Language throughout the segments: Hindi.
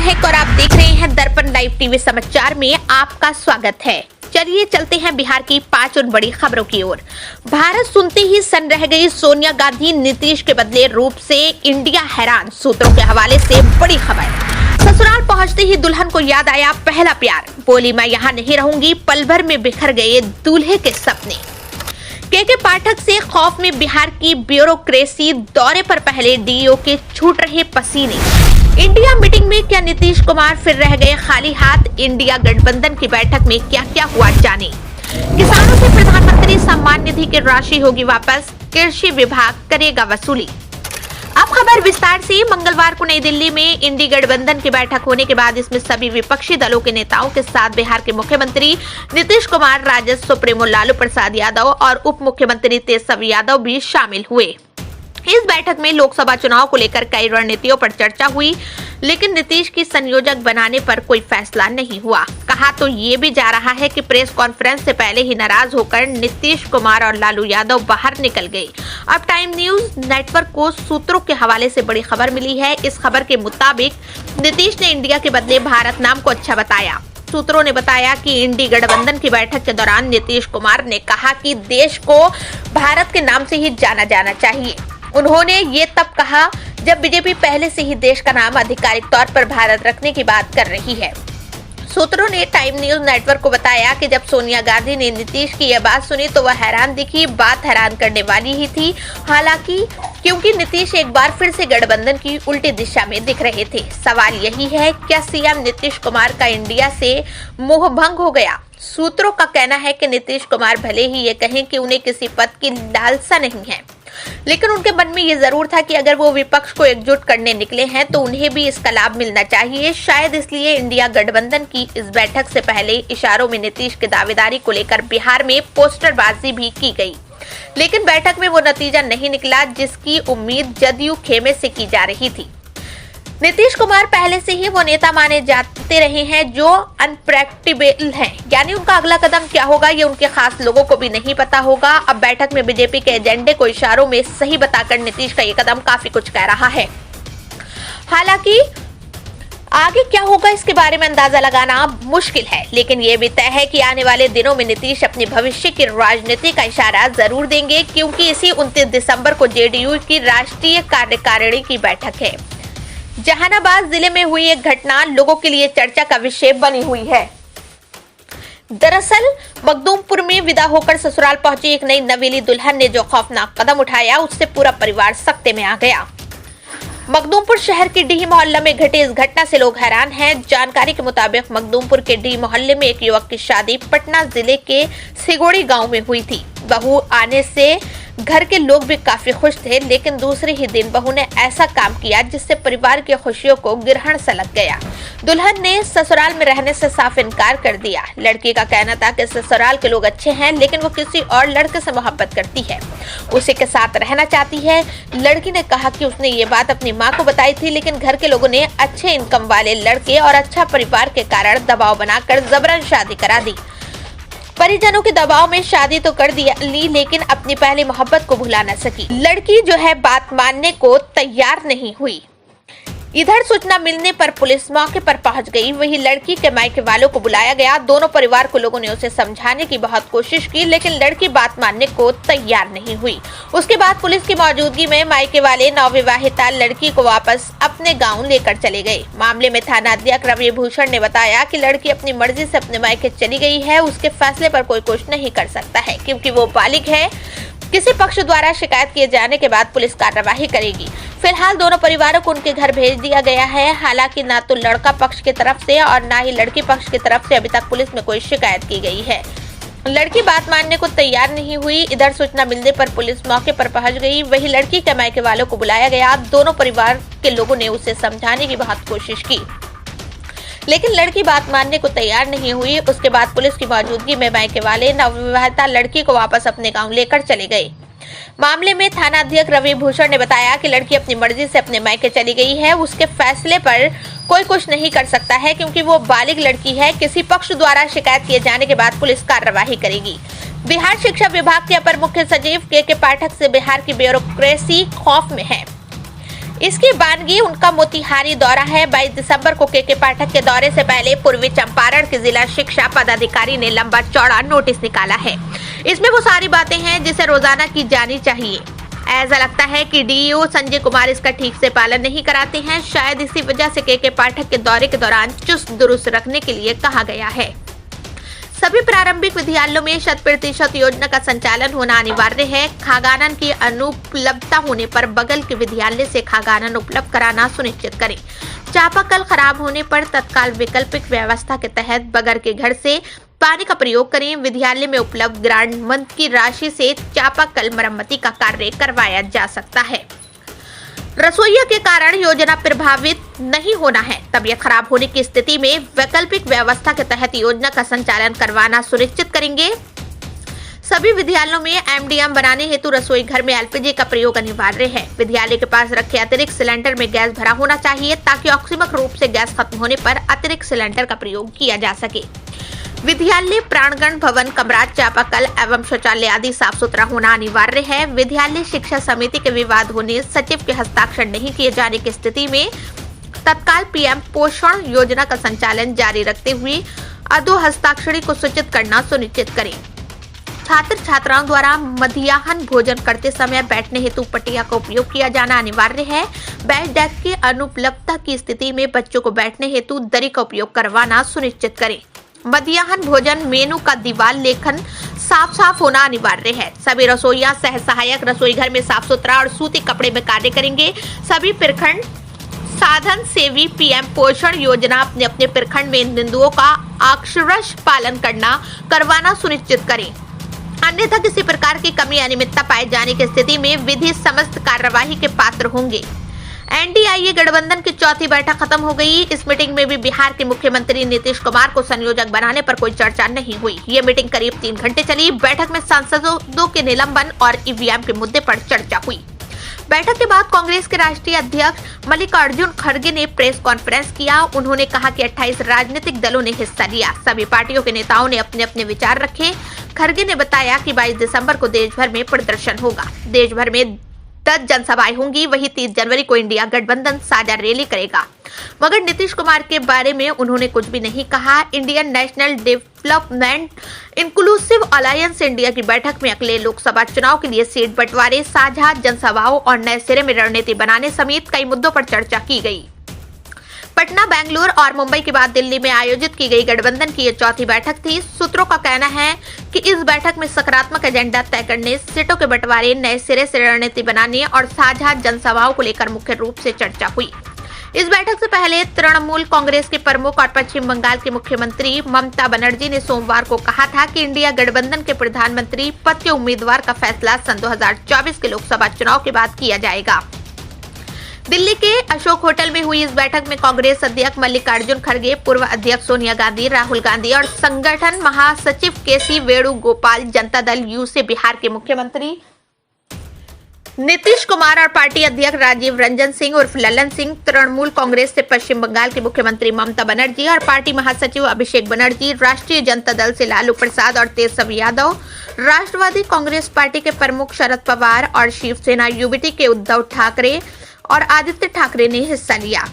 महक और आप देख रहे हैं दर्पण लाइव टीवी समाचार में आपका स्वागत है। चलिए चलते हैं बिहार की 5 उन बड़ी खबरों की ओर। भारत सुनते ही सन रह गई सोनिया गांधी, नीतीश के बदले रूप से इंडिया हैरान। सूत्रों के हवाले से बड़ी खबर। ससुराल पहुंचते ही दुल्हन को याद आया पहला प्यार, बोली मैं यहाँ नहीं रहूंगी, पल भर में बिखर गए दूल्हे के सपने। के पाठक से खौफ में बिहार की ब्यूरोक्रेसी, दौरे पर पहले डीओ के छूट रहे पसीने। इंडिया मीटिंग में क्या नीतीश कुमार फिर रह गए खाली हाथ? इंडिया गठबंधन की बैठक में क्या क्या हुआ जाने। किसानों से प्रधानमंत्री सम्मान निधि की राशि होगी वापस, कृषि विभाग करेगा वसूली। अब खबर विस्तार से। मंगलवार को नई दिल्ली में इंडी गठबंधन की बैठक होने के बाद इसमें सभी विपक्षी दलों के नेताओं के साथ बिहार के मुख्यमंत्री नीतीश कुमार, राजद सुप्रीमो लालू प्रसाद यादव और उप मुख्यमंत्री तेजस्वी यादव भी शामिल हुए। इस बैठक में लोकसभा चुनाव को लेकर कई रणनीतियों पर चर्चा हुई, लेकिन नीतीश की संयोजक बनाने पर कोई फैसला नहीं हुआ। कहा तो ये भी जा रहा है कि प्रेस कॉन्फ्रेंस से पहले ही नाराज होकर नीतीश कुमार और लालू यादव बाहर निकल गए। अब टाइम न्यूज नेटवर्क को सूत्रों के हवाले से बड़ी खबर मिली है। इस खबर के मुताबिक नीतीश ने इंडिया के बदले भारत नाम को अच्छा बताया। सूत्रों ने बताया कि इंडी गठबंधन की बैठक के दौरान नीतीश कुमार ने कहा कि देश को भारत के नाम से ही जाना जाना चाहिए। उन्होंने ये तब कहा जब बीजेपी पहले से ही देश का नाम आधिकारिक तौर पर भारत रखने की बात कर रही है। सूत्रों ने टाइम न्यूज नेटवर्क को बताया कि जब सोनिया गांधी ने नीतीश की यह बात सुनी तो वह हैरान दिखी। बात हैरान करने वाली ही थी, हालांकि क्योंकि नीतीश एक बार फिर से गठबंधन की उल्टी दिशा में दिख रहे थे। सवाल यही है, क्या सीएम नीतीश कुमार का इंडिया से मोह भंग हो गया? सूत्रों का कहना है कि नीतीश कुमार भले ही ये कहें कि उन्हें किसी पद की लालसा नहीं है, लेकिन उनके मन में ये जरूर था कि अगर वो विपक्ष को एकजुट करने निकले हैं तो उन्हें भी इसका लाभ मिलना चाहिए। शायद इसलिए इंडिया गठबंधन की इस बैठक से पहले इशारों में नीतीश की दावेदारी को लेकर बिहार में पोस्टरबाजी भी की गई, लेकिन बैठक में वो नतीजा नहीं निकला जिसकी उम्मीद जदयू खेमे से की जा रही थी। नीतीश कुमार पहले से ही वो नेता माने जाते रहे हैं जो अनप्रेडिक्टेबल हैं, यानी उनका अगला कदम क्या होगा ये उनके खास लोगों को भी नहीं पता होगा। अब बैठक में बीजेपी के एजेंडे को इशारों में सही बताकर नीतीश का ये कदम काफी कुछ कह रहा है। हालांकि आगे क्या होगा इसके बारे में अंदाजा लगाना मुश्किल है, लेकिन ये भी तय है कि आने वाले दिनों में नीतीश अपने भविष्य की राजनीति का इशारा जरूर देंगे, क्योंकि इसी 29 दिसंबर को जेडीयू की राष्ट्रीय कार्यकारिणी की बैठक है। जहानाबाद जिले में हुई एक घटना लोगों के लिए चर्चा का विषय बनी हुई है। दरअसल मखदूमपुर में विदा होकर ससुराल पहुंची एक नई नवेली दुल्हन ने जो खौफनाक कदम उठाया, उससे पूरा परिवार सकते में आ गया। मखदूमपुर शहर के डी मोहल्ला में घटी इस घटना से लोग हैरान हैं। जानकारी के मुताबिक मखदूमपुर के डी मोहल्ले में एक युवक की शादी पटना जिले के सिगोड़ी गांव में हुई थी। बहू आने से घर के लोग भी काफी खुश थे, लेकिन दूसरे ही दिन बहू ने ऐसा काम किया जिससे परिवार की खुशियों को गिरहण सा लग गया। दुल्हन ने ससुराल में रहने से साफ इनकार कर दिया। लड़की का कहना था कि ससुराल के लोग अच्छे हैं, लेकिन वो किसी और लड़के से मोहब्बत करती है, उसी के साथ रहना चाहती है। लड़की ने कहा कि उसने ये बात अपनी माँ को बताई थी, लेकिन घर के लोगों ने अच्छे इनकम वाले लड़के और अच्छा परिवार के कारण दबाव बनाकर जबरन शादी करा दी। परिजनों के दबाव में शादी तो कर ली, लेकिन अपनी पहली मोहब्बत को भुला न सकी। लड़की जो है बात मानने को तैयार नहीं हुई। इधर सूचना मिलने पर पुलिस मौके पर पहुंच गई। वहीं लड़की के मायके वालों को बुलाया गया। दोनों परिवार को लोगों ने उसे समझाने की बहुत कोशिश की, लेकिन लड़की बात मानने को तैयार नहीं हुई। उसके बाद पुलिस की मौजूदगी में मायके वाले नवविवाहिता लड़की को वापस अपने गांव लेकर चले गए। मामले में थाना अध्यक्ष रवि भूषण ने बताया कि लड़की अपनी मर्जी से अपने मायके चली गई है। उसके फैसले पर कोई कुछ नहीं कर सकता है, क्योंकि वो बालिग है। किसी पक्ष द्वारा शिकायत किए जाने के बाद पुलिस कार्रवाई करेगी। फिलहाल दोनों परिवारों को उनके घर भेज दिया गया है। हालांकि ना तो लड़का पक्ष की तरफ से और ना ही लड़की पक्ष की तरफ से अभी तक पुलिस में कोई शिकायत की गई है। लड़की बात मानने को तैयार नहीं हुई। इधर सूचना मिलने पर पुलिस मौके पर पहुंच गई। वहीं लड़की के मायके वालों को बुलाया गया। दोनों परिवार के लोगों ने उसे समझाने की बहुत कोशिश की, लेकिन लड़की बात मानने को तैयार नहीं हुई। उसके बाद पुलिस की मौजूदगी में मायके वाले नवविवाहिता लड़की को वापस अपने गांव लेकर चले गए। मामले में थाना अध्यक्ष रवि भूषण ने बताया कि लड़की अपनी मर्जी से अपने मायके चली गई है। उसके फैसले पर कोई कुछ नहीं कर सकता है, क्योंकि वो बालिग लड़की है। किसी पक्ष द्वारा शिकायत किए जाने के बाद पुलिस कार्रवाई करेगी। बिहार शिक्षा विभाग के अपर मुख्य सचिव के पाठक से बिहार की ब्यूरोक्रेसी खौफ में है। इसकी बानगी उनका मोतिहारी दौरा है। 22 दिसंबर को के पाठक के दौरे से पहले पूर्वी चंपारण के जिला शिक्षा पदाधिकारी ने लंबा चौड़ा नोटिस निकाला है। इसमें वो सारी बातें हैं जिसे रोजाना की जानी चाहिए। ऐसा लगता है कि डीईओ संजय कुमार इसका ठीक से पालन नहीं कराते हैं। शायद इसी वजह से के पाठक के दौरे के दौरान चुस्त दुरुस्त रखने के लिए कहा गया है। सभी प्रारंभिक विद्यालयों में 100% योजना का संचालन होना अनिवार्य है। खाद्यान्न की अनुपलब्धता होने पर बगल के विद्यालय से खाद्यान्न उपलब्ध कराना सुनिश्चित करें। चापाकल खराब होने पर तत्काल वैकल्पिक व्यवस्था के तहत बगल के घर से पानी का प्रयोग करें। विद्यालय में उपलब्ध ग्रांट की राशि से चापाकल मरम्मति का कार्य करवाया जा सकता है। रसोइया के कारण योजना प्रभावित नहीं होना है। तबीयत खराब होने की स्थिति में वैकल्पिक व्यवस्था के तहत योजना का संचालन करवाना सुनिश्चित करेंगे। सभी विद्यालयों में एमडीएम बनाने हेतु रसोई घर में एलपीजी का प्रयोग अनिवार्य है। विद्यालय के पास रखे अतिरिक्त सिलेंडर में गैस भरा होना चाहिए ताकि आकस्मिक रूप से गैस खत्म होने पर अतिरिक्त सिलेंडर का प्रयोग किया जा सके। विद्यालय प्रांगण भवन कमरा चापाकल एवं शौचालय आदि साफ सुथरा होना अनिवार्य है। विद्यालय शिक्षा समिति के विवाद होने, सचिव के हस्ताक्षर नहीं किए जाने की स्थिति में तत्काल पीएम पोषण योजना का संचालन जारी रखते हुए अधो हस्ताक्षरी को सूचित करना सुनिश्चित करें। छात्र छात्राओं द्वारा मध्याह्न भोजन करते समय बैठने हेतु पटिया का उपयोग किया जाना अनिवार्य है। बेंच डेस्क की अनुपलब्धता की स्थिति में बच्चों को बैठने हेतु दरी का उपयोग करवाना सुनिश्चित करें। मध्याह्न भोजन मेनू का दीवार लेखन साफ होना अनिवार्य है। सभी रसोइया सह सहायक रसोई घर में साफ सुथरा और सूती कपड़े में कार्य करेंगे। सभी प्रखंड साधन सेवी पीएम पोषण योजना अपने अपने प्रखंड में इन बिंदुओं का अक्षरश पालन करवाना सुनिश्चित करें। अन्यथा किसी प्रकार की कमी अनियमितता पाए जाने की स्थिति में विधि समस्त कार्यवाही के पात्र होंगे। एनडीआईए गठबंधन की चौथी बैठक खत्म हो गई। इस मीटिंग में भी बिहार के मुख्यमंत्री नीतीश कुमार को संयोजक बनाने पर कोई चर्चा नहीं हुई। ये मीटिंग करीब 3 घंटे चली। बैठक में सांसदों के निलंबन और ईवीएम के मुद्दे पर चर्चा हुई। बैठक के बाद कांग्रेस के राष्ट्रीय अध्यक्ष मल्लिकार्जुन खड़गे ने प्रेस कॉन्फ्रेंस किया। उन्होंने कहा कि 28 राजनीतिक दलों ने हिस्सा लिया। सभी पार्टियों के नेताओं ने अपने अपने विचार रखे। खड़गे ने बताया कि 22 दिसंबर को देश भर में प्रदर्शन होगा। देश भर में 10 जनसभाएं होंगी। वही 30 जनवरी को इंडिया गठबंधन साझा रैली करेगा। मगर नीतीश कुमार के बारे में उन्होंने कुछ भी नहीं कहा। Indian national development inclusive alliance India की बैठक में अगले लोकसभा चुनाव के लिए सीट बंटवारे, साझा जनसभाओं और नए सिरे में रणनीति बनाने समेत कई मुद्दों पर चर्चा की गई। पटना, बेंगलुरु और मुंबई के बाद दिल्ली में आयोजित की गई गठबंधन की यह चौथी बैठक थी। सूत्रों का कहना है कि इस बैठक में सकारात्मक एजेंडा तय करने, सीटों के बंटवारे, नए सिरे से रणनीति बनाने और साझा जनसभाओं को लेकर मुख्य रूप से चर्चा हुई। इस बैठक से पहले तृणमूल कांग्रेस के प्रमुख और पश्चिम बंगाल की मुख्यमंत्री ममता बनर्जी ने सोमवार को कहा था कि इंडिया गठबंधन के प्रधानमंत्री पद के उम्मीदवार का फैसला सन 2024 के लोकसभा चुनाव के बाद किया जाएगा। दिल्ली के अशोक होटल में हुई इस बैठक में कांग्रेस अध्यक्ष मल्लिकार्जुन खड़गे, पूर्व अध्यक्ष सोनिया गांधी, राहुल गांधी और संगठन महासचिव केसी वेणुगोपाल, जनता दल यू से बिहार के मुख्यमंत्री नीतीश कुमार और पार्टी अध्यक्ष राजीव रंजन सिंह उर्फ ललन सिंह, तृणमूल कांग्रेस से पश्चिम बंगाल की मुख्यमंत्री ममता बनर्जी और पार्टी महासचिव अभिषेक बनर्जी, राष्ट्रीय जनता दल से लालू प्रसाद और तेजस्वी यादव, राष्ट्रवादी कांग्रेस पार्टी के प्रमुख शरद पवार और शिवसेना यूबीटी के उद्धव ठाकरे और आदित्य ठाकरे ने हिस्सा लिया।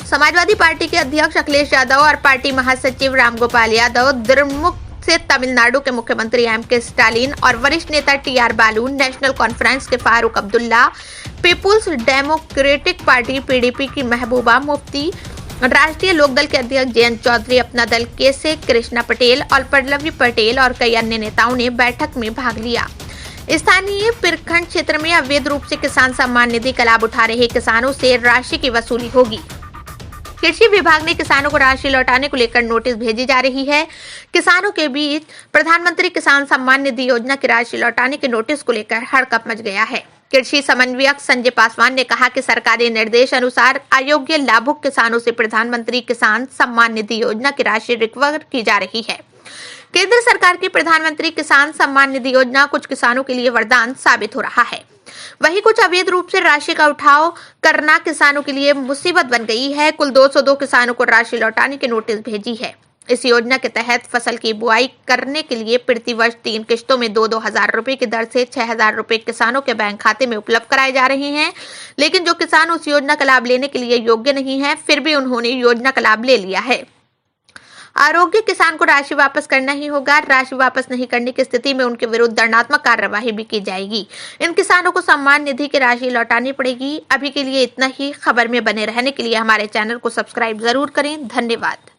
समाजवादी पार्टी के अध्यक्ष अखिलेश यादव और पार्टी महासचिव रामगोपाल यादव, द्रमुक से तमिलनाडु के मुख्यमंत्री एम.के. स्टालिन और वरिष्ठ नेता टी.आर. बालू, नेशनल कॉन्फ्रेंस के Farooq Abdullah, People's Democratic Party PDP की महबूबा मुफ्ती, राष्ट्रीय लोकदल के अध्यक्ष जयंत चौधरी, अपना दल के से कृष्णा पटेल और पल्लवी पटेल और कई अन्य नेताओं ने बैठक में भाग लिया। स्थानीय प्रखंड क्षेत्र में अवैध रूप से किसान सम्मान निधि का लाभ उठा रहे किसानों से राशि की वसूली होगी। कृषि विभाग ने किसानों को राशि लौटाने को लेकर नोटिस भेजी जा रही है। किसानों के बीच प्रधानमंत्री किसान सम्मान निधि योजना की राशि लौटाने के नोटिस को लेकर हड़कंप मच गया है। कृषि समन्वयक संजय पासवान ने कहा कि सरकारी निर्देश अनुसार अयोग्य लाभुक किसानों से प्रधानमंत्री किसान सम्मान निधि योजना की राशि रिकवर की जा रही है। केंद्र सरकार की प्रधानमंत्री किसान सम्मान निधि योजना कुछ किसानों के लिए वरदान साबित हो रहा है, वहीं कुछ अवैध रूप से राशि का उठाव करना किसानों के लिए मुसीबत बन गई है। कुल 202 किसानों को राशि लौटाने की नोटिस भेजी है। इस योजना के तहत फसल की बुआई करने के लिए प्रति वर्ष 3 किश्तों में 2-2 हजार रुपए की दर से 6,000 रुपए किसानों के बैंक खाते में उपलब्ध कराए जा रहे हैं। लेकिन जो किसान उस योजना का लाभ लेने के लिए योग्य नहीं है, फिर भी उन्होंने योजना का लाभ ले लिया है। आरोग्य किसान को राशि वापस करना ही होगा। राशि वापस नहीं करने की स्थिति में उनके विरुद्ध दंडात्मक कार्यवाही भी की जाएगी। इन किसानों को सम्मान निधि की राशि लौटानी पड़ेगी। अभी के लिए इतना ही। खबर में बने रहने के लिए हमारे चैनल को सब्सक्राइब जरूर करें। धन्यवाद।